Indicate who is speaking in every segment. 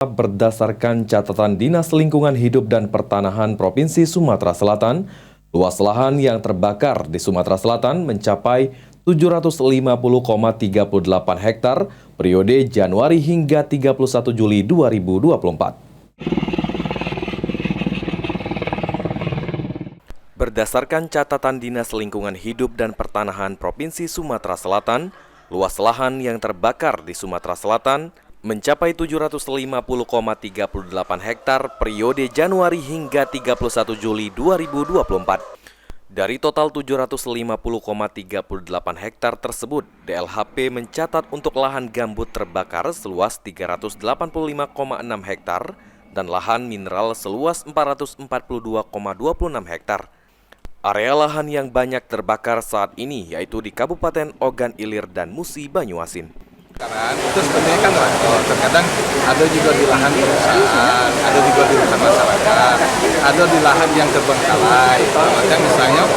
Speaker 1: Berdasarkan catatan Dinas Lingkungan Hidup dan Pertanahan Provinsi Sumatera Selatan, luas lahan yang terbakar di Sumatera Selatan mencapai 750,38 hektar periode Januari hingga 31 Juli 2024. Berdasarkan catatan Dinas Lingkungan Hidup dan Pertanahan Provinsi Sumatera Selatan, luas lahan yang terbakar di Sumatera Selatan mencapai 750,38 hektar periode Januari hingga 31 Juli 2024. Dari total 750,38 hektar tersebut, DLHP mencatat untuk lahan gambut terbakar seluas 385,6 hektar dan lahan mineral seluas 442,26 hektar. Area lahan yang banyak terbakar saat ini yaitu di Kabupaten Ogan Ilir dan Musi Banyuasin.
Speaker 2: Itu sebenarnya kan terkadang ada juga di lahan perusahaan, ada juga di lahan masyarakat, ada di lahan yang terbengkalai. Misalnya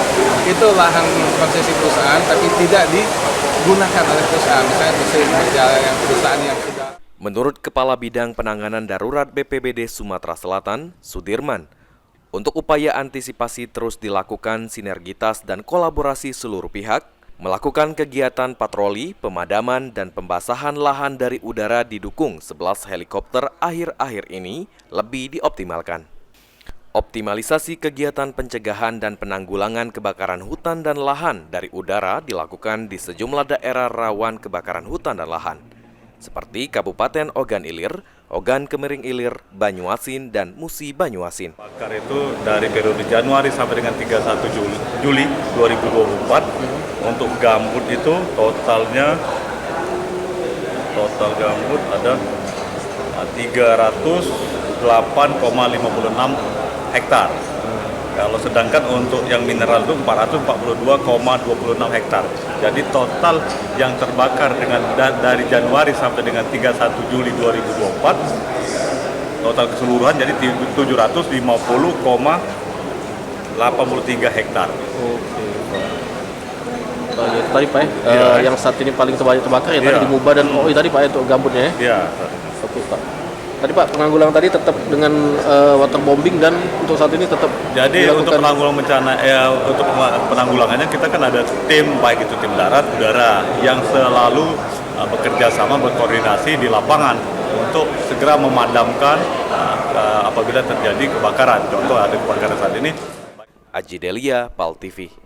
Speaker 2: itu lahan konsesi perusahaan tapi tidak digunakan oleh perusahaan, misalnya perusahaan yang sudah.
Speaker 1: Menurut Kepala Bidang Penanganan Darurat BPBD Sumatera Selatan, Sudirman, untuk upaya antisipasi terus dilakukan sinergitas dan kolaborasi seluruh pihak, melakukan kegiatan patroli, pemadaman, dan pembasahan lahan dari udara didukung 11 helikopter akhir-akhir ini lebih dioptimalkan. Optimalisasi kegiatan pencegahan dan penanggulangan kebakaran hutan dan lahan dari udara dilakukan di sejumlah daerah rawan kebakaran hutan dan lahan, seperti Kabupaten Ogan Ilir, Ogan Kemering Ilir, Banyuasin, dan Musi Banyuasin.
Speaker 3: Bakar itu dari periode Januari sampai dengan 31 Juli 2024. Untuk gambut itu total gambut ada 308,56 hektar. Kalau sedangkan untuk yang mineral itu 442,26 hektar. Jadi total yang terbakar dari Januari sampai dengan 31 Juli 2024 total keseluruhan jadi 750,83 hektar.
Speaker 4: Oke, tadi Pak yang saat ini paling terbakar ya tadi di Muba dan tadi Pak untuk gambutnya ya?
Speaker 3: Iya.
Speaker 4: Oke Pak. Tadi Pak penanggulangan tadi tetap dengan waterbombing dan untuk saat ini tetap
Speaker 3: jadi
Speaker 4: dilakukan.
Speaker 3: untuk penanggulangan bencana untuk penanggulangannya kita kan ada tim baik itu tim darat, udara yang selalu bekerja sama berkoordinasi di lapangan untuk segera memadamkan apabila terjadi kebakaran. Contoh ada kebakaran saat ini.
Speaker 1: Aji Delia, PAL TV.